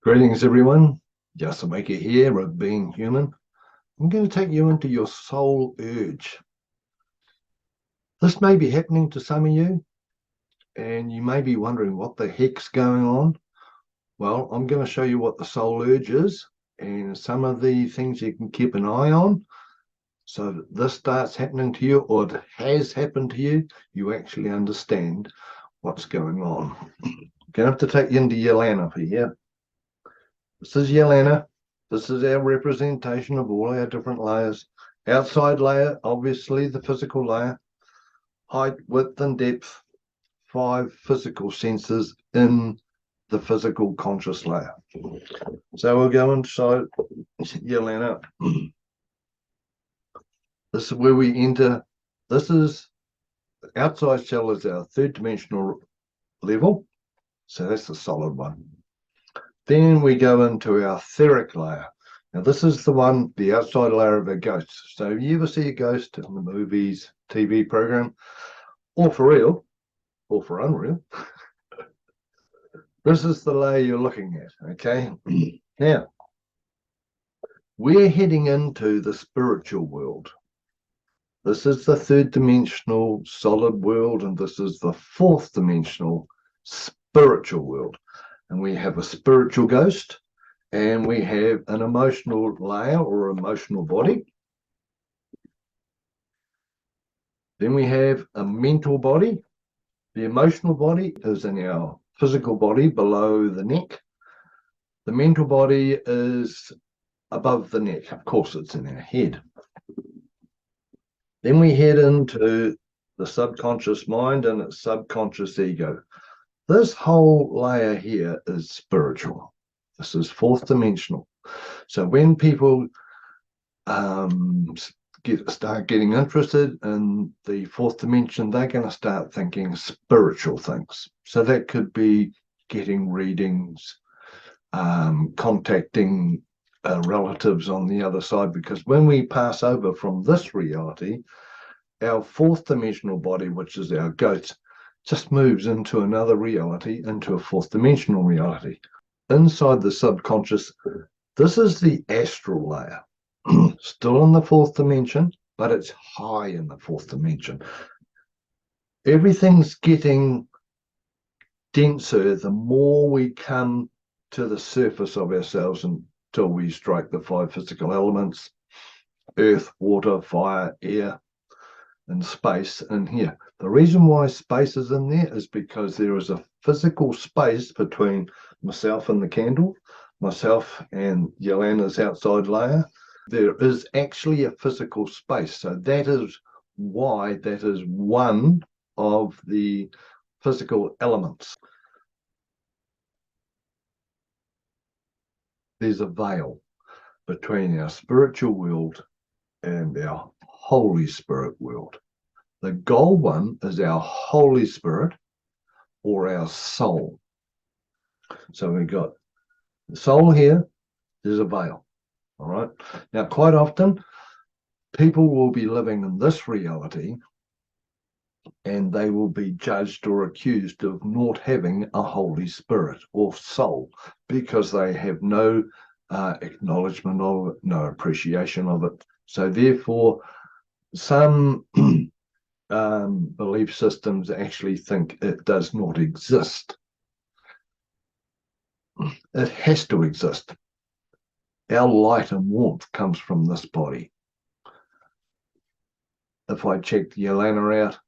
Greetings, everyone. Yasamika here of Being Human. I'm going to take you into your soul urge. This may be happening to some of you, and you may be wondering what the heck's going on. Well, I'm going to show you what the soul urge is and some of the things you can keep an eye on. So that this starts happening to you, or it has happened to you, you actually understand what's going on. I'm going to have to take you into Yelena for here. This is Yelena. This is our representation of all our different layers. Outside layer, obviously the physical layer. Height, width, and depth. 5 physical senses in the physical conscious layer. So we'll go inside Yelena. This is where we enter. This is, outside shell is our 3rd dimensional level. So that's the solid one. Then we go into our etheric layer. Now this is the one, the outside layer of a ghost. So you ever see a ghost in the movies, TV program, or for real, or for unreal? This is the layer you're looking at, okay? Now, we're heading into the spiritual world. This is the 3rd dimensional solid world, and this is the 4th dimensional spiritual world. And we have a spiritual ghost, and we have an emotional layer or emotional body. Then we have a mental body. The emotional body is in our physical body below the neck. The mental body is above the neck. Of course, it's in our head. Then we head into the subconscious mind and its subconscious ego. This whole layer here is spiritual. This is 4th dimensional. So when people start getting interested in the 4th dimension, they're going to start thinking spiritual things. So that could be getting readings, contacting relatives on the other side, because when we pass over from this reality, our 4th dimensional body, which is our ghost, just moves into another reality, into a 4th dimensional reality. Inside the subconscious, this is the astral layer. Still in the 4th dimension, but it's high in the 4th dimension. Everything's getting denser the more we come to the surface of ourselves until we strike the 5 physical elements: earth, water, fire, air, and space in here. The reason why space is in there is because there is a physical space between myself and the candle, myself and Yelena's outside layer. There is actually a physical space. So that is why that is one of the physical elements. There's a veil between our spiritual world and our Holy Spirit world. The gold one is our Holy Spirit or our soul. So we've got the soul here, there's a veil. All right. Now, quite often, people will be living in this reality and they will be judged or accused of not having a Holy Spirit or soul because they have no acknowledgement of it, no appreciation of it. So therefore, some belief systems actually think it does not exist. It has to exist. Our light and warmth comes from this body. If I checked Yelena out,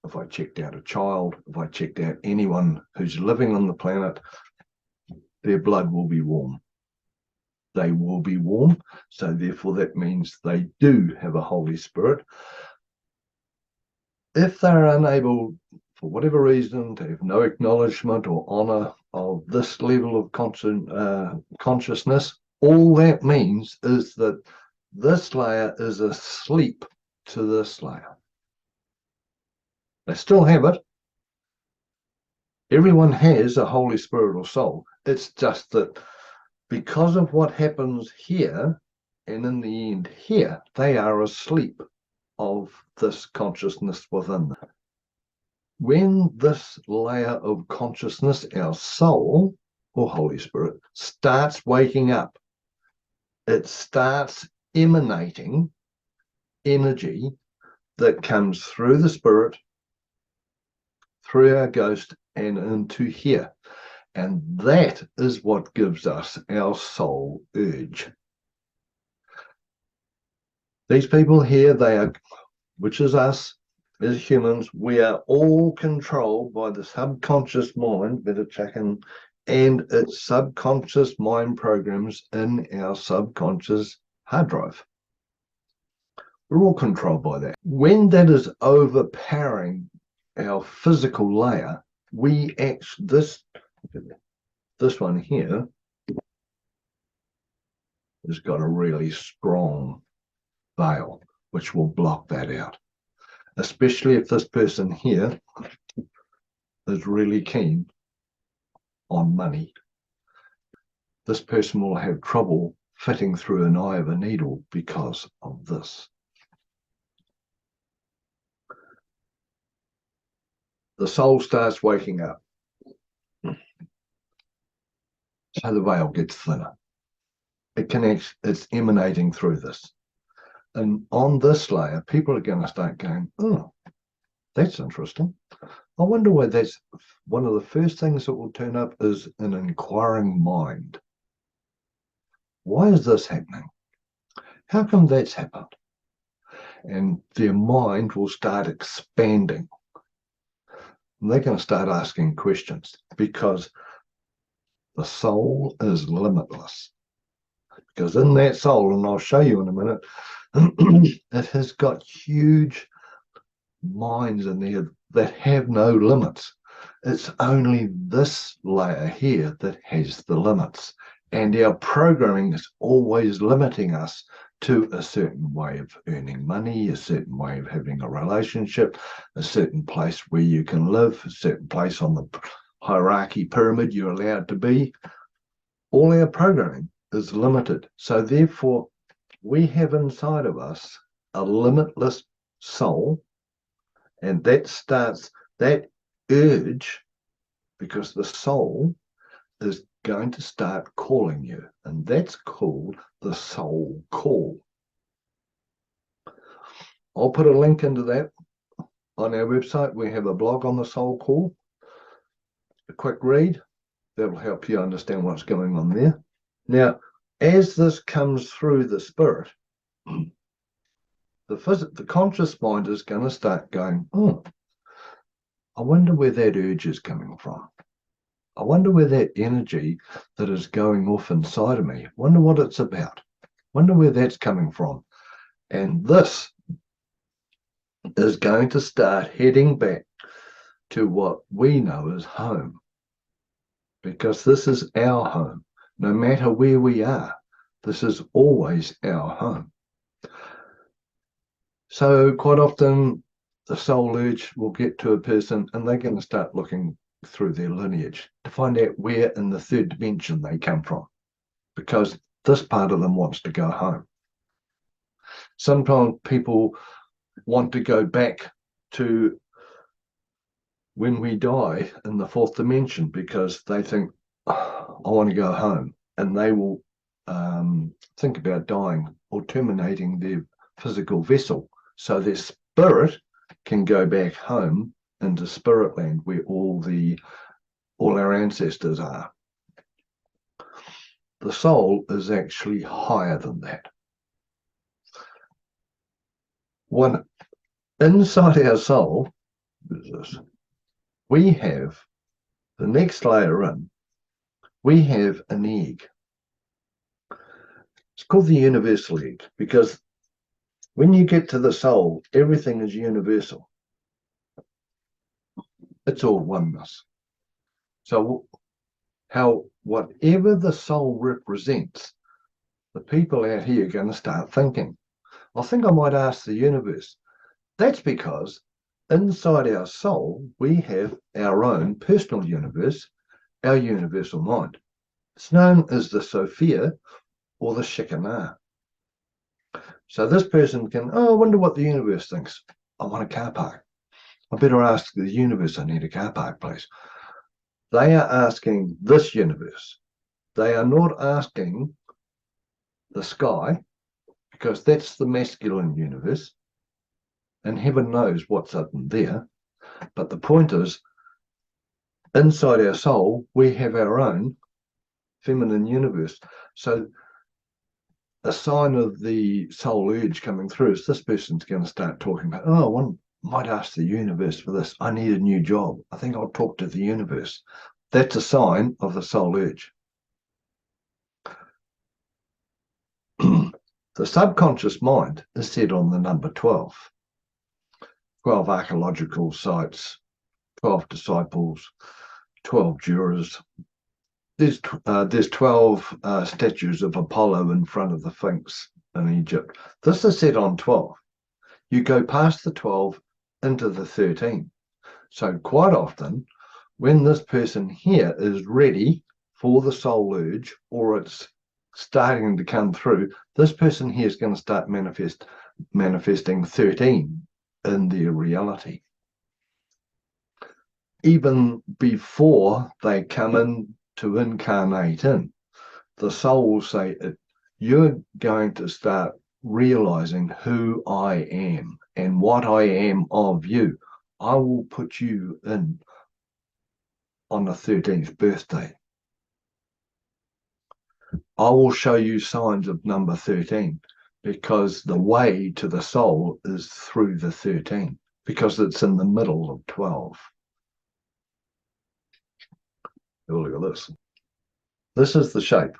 if I checked out a child, if I checked out anyone who's living on the planet, their blood will be warm. They will be warm. So therefore that means they do have a Holy Spirit. If they're unable, for whatever reason, to have no acknowledgement or honor of this level of consciousness, all that means is that this layer is asleep to this layer. They still have it. Everyone has a Holy Spirit or soul. It's just that because of what happens here and in the end here, they are asleep of this consciousness within them. When this layer of consciousness, our soul, or Holy Spirit starts waking up. It starts emanating energy that comes through the spirit, through our ghost, and into here. And that is what gives us our soul urge. These people here, they are, which is us as humans, we are all controlled by the subconscious mind, better checking, and its subconscious mind programs in our subconscious hard drive. We're all controlled by that. When that is overpowering our physical layer, we actually, this one here has got a really strong veil, which will block that out. Especially if this person here is really keen on money. This person will have trouble fitting through an eye of a needle because of this. The soul starts waking up. So the veil gets thinner. It connects, it's emanating through this. And on this layer, people are going to start going, oh, that's interesting. I wonder why. That's one of the first things that will turn up is an inquiring mind. Why is this happening? How come that's happened? And their mind will start expanding. And they're going to start asking questions because the soul is limitless. Because in that soul, and I'll show you in a minute, it has got huge minds in there that have no limits. It's only this layer here that has the limits. And our programming is always limiting us to a certain way of earning money, a certain way of having a relationship, a certain place where you can live, a certain place on the hierarchy pyramid you're allowed to be. All our programming is limited. So therefore, we have inside of us a limitless soul, and that starts that urge, because the soul is going to start calling you, and that's called the soul call. I'll put a link into that on our website. We have a blog on the soul call, a quick read that will help you understand what's going on there. Now, as this comes through the spirit, the conscious mind is going to start going, oh, I wonder where that urge is coming from. I wonder where that energy that is going off inside of me, wonder what it's about. Wonder where that's coming from. And this is going to start heading back to what we know as home. Because this is our home. No matter where we are, this is always our home. So quite often the soul urge will get to a person and they're going to start looking through their lineage to find out where in the third dimension they come from, because this part of them wants to go home. Sometimes people want to go back to when we die in the fourth dimension because they think, oh, I want to go home, and they will think about dying or terminating their physical vessel so their spirit can go back home into spirit land where all our ancestors are. The soul is actually higher than that. One inside our soul is this. We have the next layer in. We have an egg. It's called the universal egg because when you get to the soul, everything is universal. It's all oneness. So whatever the soul represents, the people out here are going to start thinking, I think I might ask the universe. That's because inside our soul, we have our own personal universe, our universal mind. It's known as the Sophia or the Shekinah. So this person can, I wonder what the universe thinks. I want a car park. I better ask the universe, I need a car park, please. They are asking this universe. They are not asking the sky, because that's the masculine universe, and heaven knows what's up in there. But the point is, inside our soul, we have our own feminine universe. So a sign of the soul urge coming through is this person's going to start talking about, oh, one might ask the universe for this. I need a new job. I think I'll talk to the universe. That's a sign of the soul urge. The subconscious mind is set on the number 12. 12 archaeological sites, 12 disciples, 12 jurors. There's 12 statues of Apollo in front of the Sphinx in Egypt. This is set on 12. You go past the 12 into the 13. So quite often, when this person here is ready for the soul urge, or it's starting to come through, this person here is going to start manifesting 13 in their reality. Even before they come in to incarnate in, the soul will say, you're going to start realizing who I am and what I am of you. I will put you in on the 13th birthday. I will show you signs of number 13, because the way to the soul is through the 13, because it's in the middle of 12. Look at this. This is the shape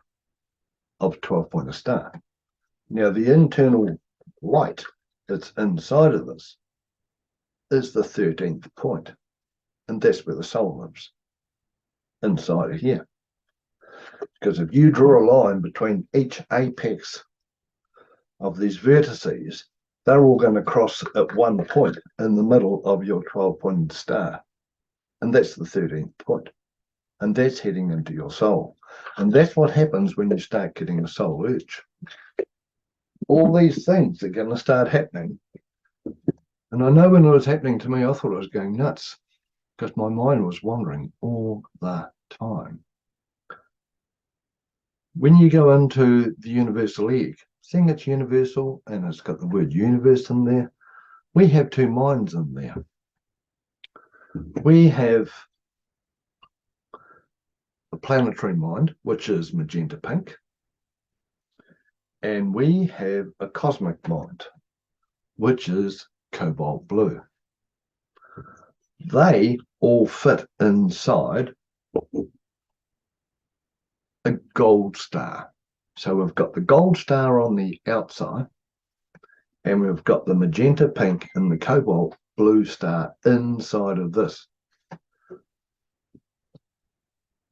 of 12-pointer star. Now, the internal light that's inside of this is the 13th point, and that's where the soul lives, inside of here. Because if you draw a line between each apex of these vertices, they're all going to cross at one point in the middle of your 12-pointed star, and that's the 13th point, and that's heading into your soul. And that's what happens when you start getting a soul urge. All these things are going to start happening. And I know when it was happening to me, I thought I was going nuts, because my mind was wandering all the time. When you go into the universal egg, seeing it's universal and it's got the word universe in there, we have two minds in there. We have the planetary mind, which is magenta pink, and we have a cosmic mind, which is cobalt blue. They all fit inside a gold star. So we've got the gold star on the outside, and we've got the magenta pink and the cobalt blue star inside of this.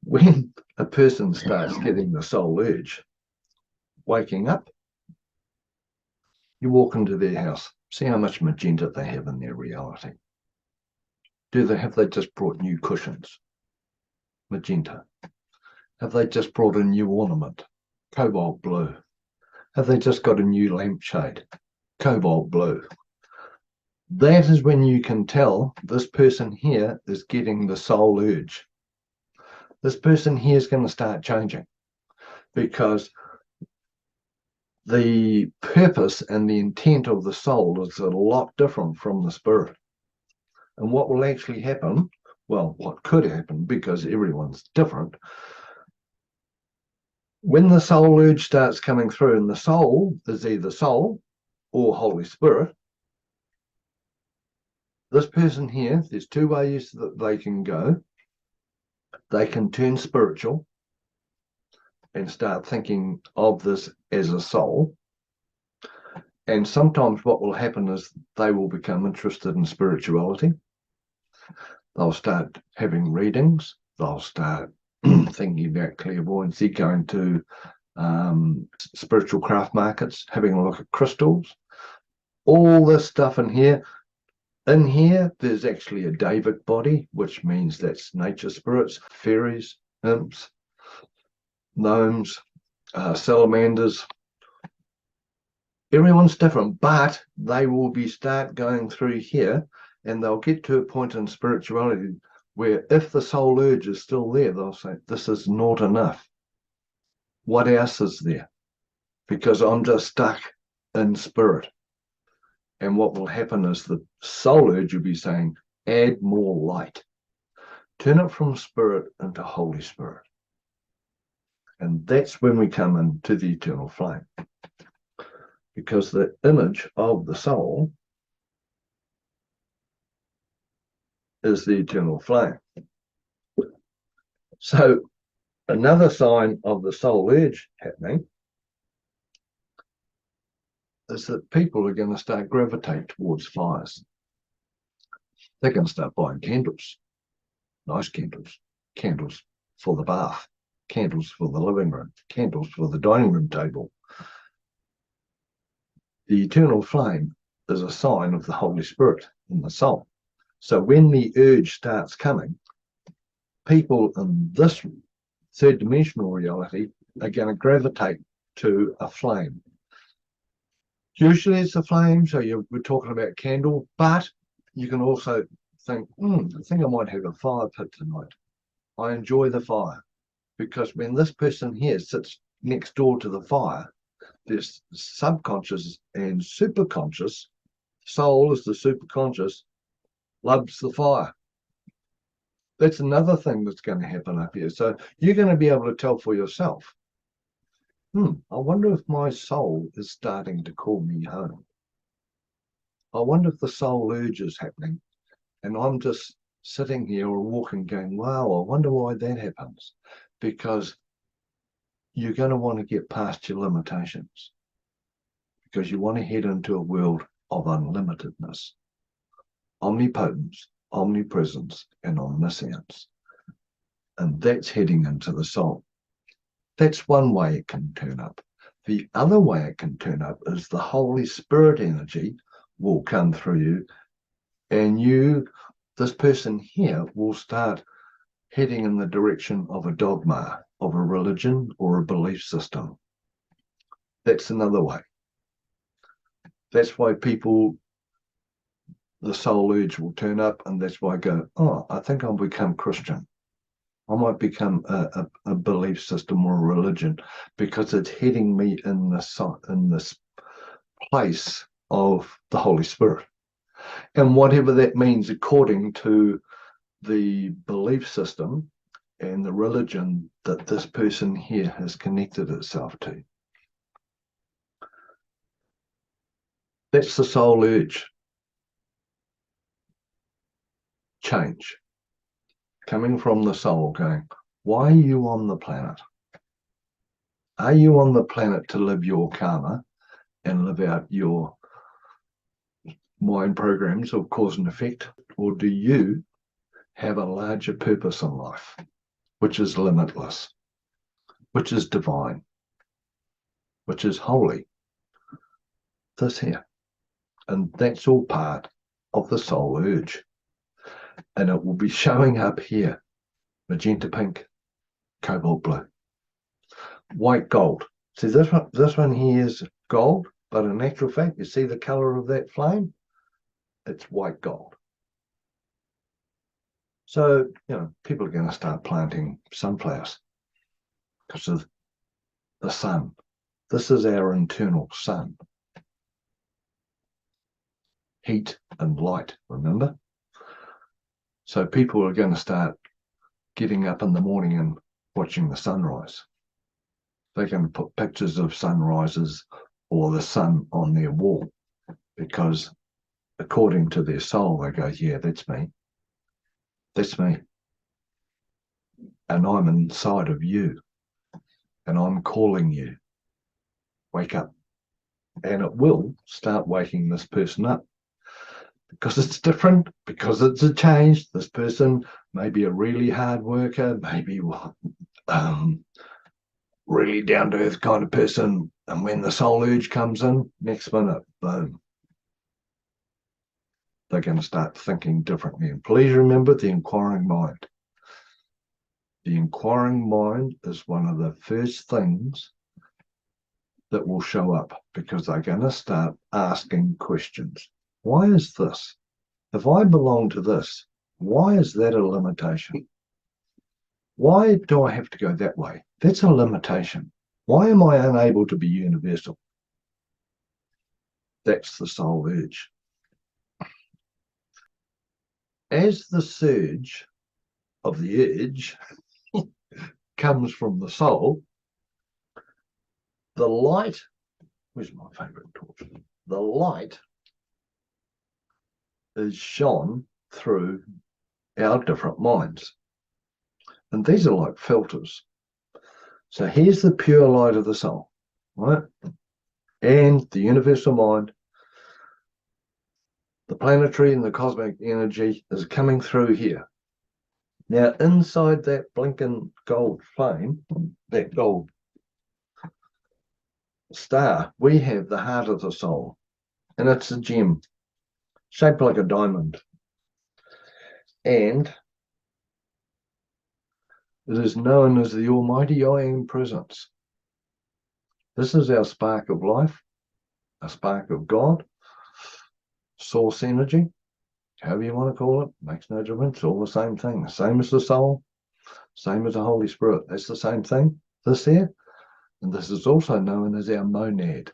When a person starts getting the soul urge, waking up, you walk into their house, see how much magenta they have in their reality. Have they just brought new cushions? Magenta. Have they just brought a new ornament? Cobalt blue. Have they just got a new lampshade? Cobalt blue. That is when you can tell this person here is getting the soul urge. This person here is going to start changing, because the purpose and the intent of the soul is a lot different from the spirit. And what will actually happen, well, what could happen, because everyone's different, when the soul urge starts coming through, and the soul is either soul or Holy Spirit, this person here, there's two ways that they can go. They can turn spiritual and start thinking of this as a soul. And sometimes what will happen is they will become interested in spirituality. They'll start having readings. They'll start thinking about clairvoyancy, going to spiritual craft markets, having a look at crystals. All this stuff in here. In here, there's actually a David body, which means that's nature spirits, fairies, imps, gnomes, salamanders. Everyone's different, but they will start going through here, and they'll get to a point in spirituality where if the soul urge is still there, they'll say, this is not enough. What else is there? Because I'm just stuck in spirit. And what will happen is the soul urge will be saying, add more light. Turn it from spirit into Holy Spirit. And that's when we come into the eternal flame. Because the image of the soul is the eternal flame. So another sign of the soul urge happening is that people are going to start gravitate towards fires. They're going to start buying candles, nice candles, candles for the bath, candles for the living room, candles for the dining room table. The eternal flame is a sign of the Holy Spirit in the soul. So when the urge starts coming, people in this third dimensional reality are going to gravitate to a flame. Usually it's a flame, so we're talking about candle, but you can also think, I think I might have a fire pit tonight. I enjoy the fire, because when this person here sits next door to the fire, this subconscious and superconscious, soul is the superconscious, loves the fire. That's another thing that's going to happen up here. So you're going to be able to tell for yourself, I wonder if my soul is starting to call me home. I wonder if the soul urge is happening and I'm just sitting here or walking going, wow, I wonder why that happens. Because you're going to want to get past your limitations, because you want to head into a world of unlimitedness, omnipotence, omnipresence, and omniscience. And that's heading into the soul. That's one way it can turn up. The other way it can turn up is the Holy Spirit energy will come through you, and this person here will start heading in the direction of a dogma, of a religion or a belief system. That's another way. That's why the soul urge will turn up, and that's why I go, I think I'll become Christian. I might become a belief system or a religion, because it's heading me in this place of the Holy Spirit. And whatever that means according to the belief system and the religion that this person here has connected itself to. That's the soul urge. Change. Coming from the soul going, why are you on the planet? Are you on the planet to live your karma and live out your mind programs of cause and effect? Or do you have a larger purpose in life, which is limitless, which is divine, which is holy? This here. And that's all part of the soul urge. And it will be showing up here. Magenta pink, cobalt blue, white gold. See, this one here is gold, but in actual fact, you see the color of that flame? It's white gold. So, people are going to start planting sunflowers because of the sun. This is our internal sun. Heat and light, remember? So people are going to start getting up in the morning and watching the sunrise. They're going to put pictures of sunrises or the sun on their wall, because according to their soul, they go, yeah, that's me. That's me. And I'm inside of you. And I'm calling you. Wake up. And it will start waking this person up. Because it's different, because it's a change. This person may be a really hard worker, maybe really down-to-earth kind of person. And when the soul urge comes in, next minute, boom. They're going to start thinking differently. And please remember the inquiring mind. The inquiring mind is one of the first things that will show up, because they're going to start asking questions. Why is this? If I belong to this, Why is that a limitation? Why do I have to go that way? That's a limitation. Why am I unable to be universal? That's the soul urge. As the surge of the urge comes from the soul, the light, where's my favorite torch? The light is shone through our different minds. And these are like filters. So here's the pure light of the soul, right? And the universal mind, the planetary and the cosmic energy is coming through here. Now, inside that blinking gold flame, that gold star, we have the heart of the soul. And it's a gem shaped like a diamond. And it is known as the Almighty I Am Presence. This is our spark of life, a spark of God, source energy, however you want to call it, makes no difference, all the same thing. The same as the soul, same as the Holy Spirit. That's the same thing, this here. And this is also known as our monad.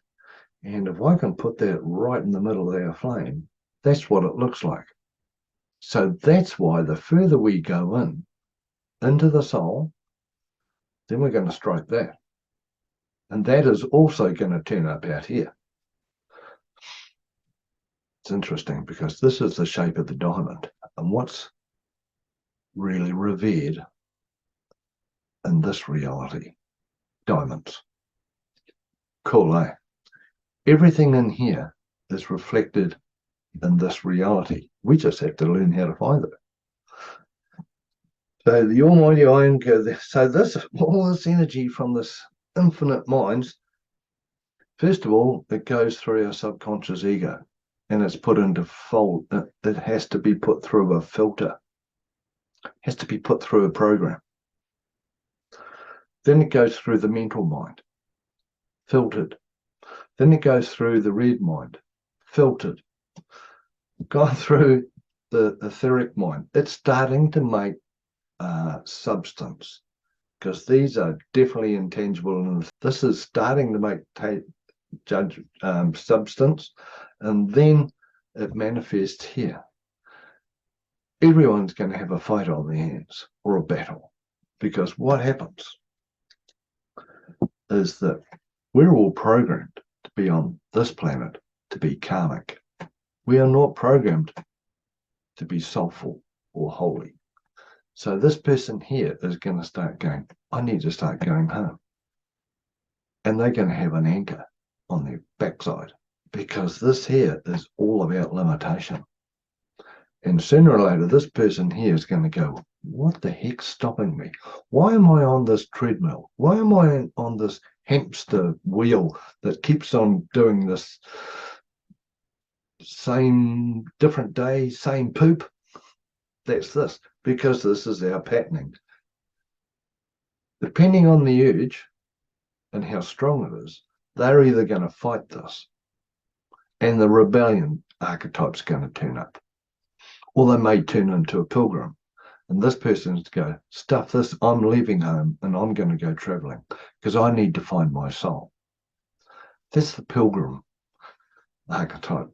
And if I can put that right in the middle of our flame, that's what it looks like. So that's why the further we go into the soul, then we're going to strike that. And that is also going to turn up out here. It's interesting because this is the shape of the diamond. And what's really revered in this reality? Diamonds. Cool, eh? Everything in here is reflected in this reality. We just have to learn how to find it. So the Almighty I Am, so this, all this energy from this infinite minds, first of all, it goes through our subconscious ego and it's put into fold. It has to be put through a filter, has to be put through a program. Then it goes through the mental mind, filtered. Then it goes through the red mind, filtered. Gone through the etheric mind. It's starting to make substance, because these are definitely intangible, and this is starting to make substance, and then it manifests here. Everyone's going to have a fight on their hands or a battle, because what happens is that we're all programmed to be on this planet to be karmic. We are not programmed to be soulful or holy. So this person here is going to start going, I need to start going home. And they're going to have an anchor on their backside, because this here is all about limitation. And sooner or later, this person here is going to go, what the heck's stopping me? Why am I on this treadmill? Why am I on this hamster wheel that keeps on doing this same different day, same poop? That's this, because this is our patterning. Depending on the urge and how strong it is, they're either going to fight this and the rebellion archetype's going to turn up, or they may turn into a pilgrim. And this person's go, stuff this, I'm leaving home and I'm going to go traveling because I need to find my soul. That's the pilgrim archetype.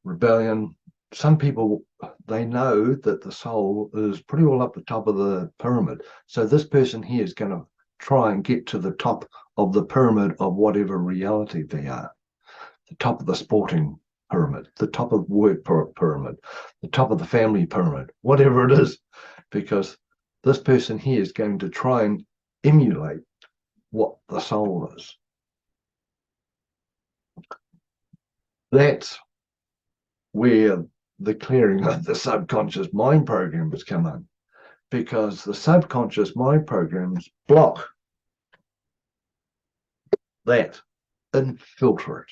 Rebellion. Some people, they know that the soul is pretty well up the top of the pyramid. So this person here is going to try and get to the top of the pyramid of whatever reality they are. The top of the sporting pyramid, the top of the work pyramid, the top of the family pyramid, whatever it is, because this person here is going to try and emulate what the soul is. That's where the clearing of the subconscious mind programs come in, because the subconscious mind programs block that and filter it.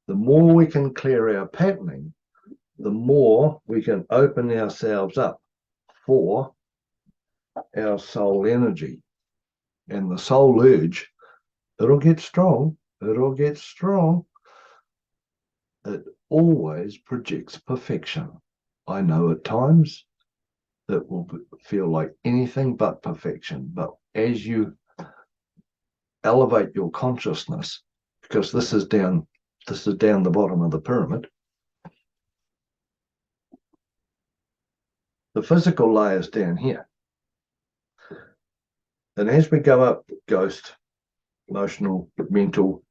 The more we can clear our patterning, the more we can open ourselves up for our soul energy. And the soul urge, it'll get strong, it'll get strong. It always projects perfection. I know at times it will feel like anything but perfection. But as you elevate your consciousness, because this is down the bottom of the pyramid, the physical layer is down here. And as we go up, ghost, emotional, mental,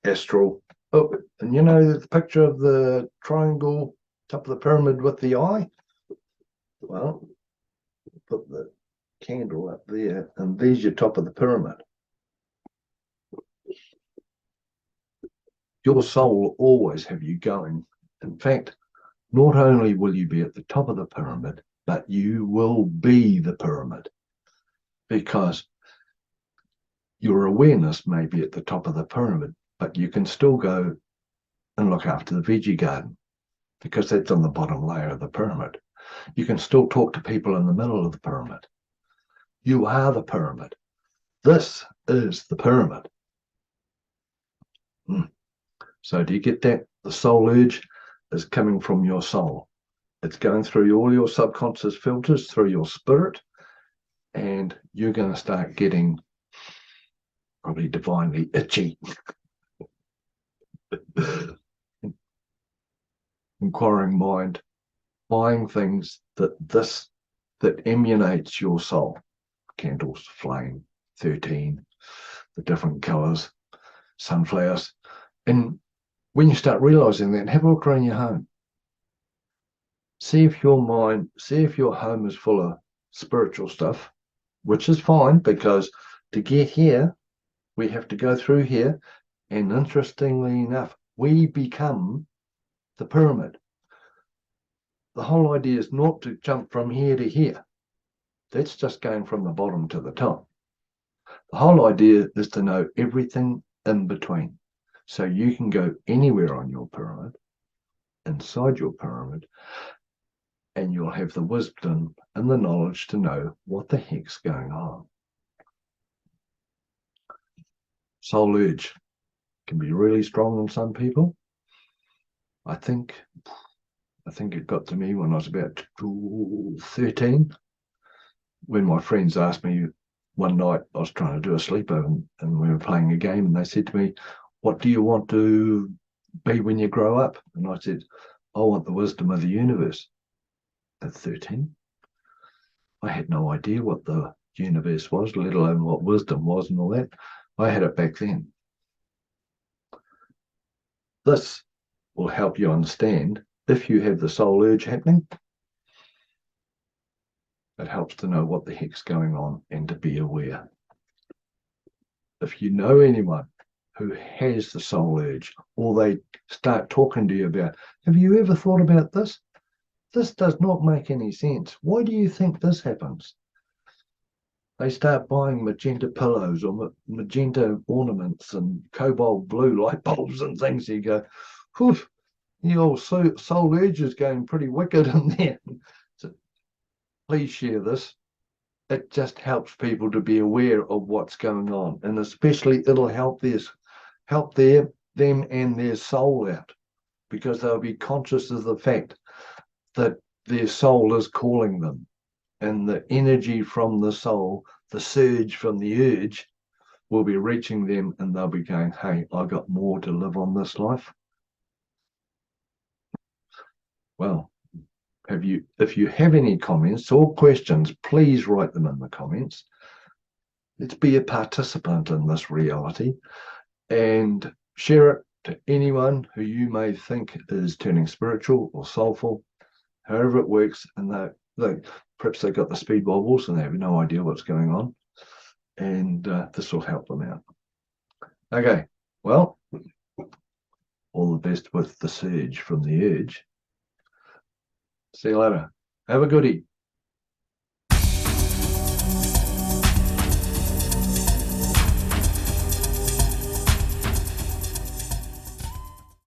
astral. Oh, and you know the picture of the triangle top of the pyramid with the eye? Well, put the candle up there, and there's your top of the pyramid. Your soul will always have you going. In fact, not only will you be at the top of the pyramid, but you will be the pyramid, because your awareness may be at the top of the pyramid, but you can still go and look after the veggie garden, because that's on the bottom layer of the pyramid. You can still talk to people in the middle of the pyramid. You are the pyramid. This is the pyramid. So do you get that? The soul urge is coming from your soul. It's going through all your subconscious filters, through your spirit, and you're going to start getting probably divinely itchy. Inquiring mind, buying things that emulates your soul. Candles, flame, 13, the different colors, sunflowers. And when you start realizing that, have a look around your home. See if your home is full of spiritual stuff, which is fine, because to get here, we have to go through here. And interestingly enough, we become the pyramid. The whole idea is not to jump from here to here. That's just going from the bottom to the top. The whole idea is to know everything in between. So you can go anywhere on your pyramid, inside your pyramid, and you'll have the wisdom and the knowledge to know what the heck's going on. Soul urge can be really strong on some people. I think it got to me when I was about 13, when my friends asked me one night, I was trying to do a sleepover, and we were playing a game, and they said to me, "What do you want to be when you grow up?" And I said, "I want the wisdom of the universe." At 13, I had no idea what the universe was, let alone what wisdom was and all that. I had it back then. This will help you understand if you have the soul urge happening. It helps to know what the heck's going on and to be aware. If you know anyone who has the soul urge, or they start talking to you about, "Have you ever thought about this? This does not make any sense. Why do you think this happens?" They start buying magenta pillows or magenta ornaments and cobalt blue light bulbs and things. You go, "Whew, the old soul urge is going pretty wicked in there." So please share this. It just helps people to be aware of what's going on, and especially it'll help them and their soul out, because they'll be conscious of the fact that their soul is calling them, and the energy from the soul, the surge from the urge, will be reaching them, and they'll be going, "Hey, I got more to live on this life." Well, if you have any comments or questions, please write them in the comments. Let's be a participant in this reality, and share it to anyone who you may think is turning spiritual or soulful, however it works. And perhaps they've got the speed wobbles and they have no idea what's going on, and this will help them out. Okay, well, all the best with the surge from the urge. See you later. Have a goodie.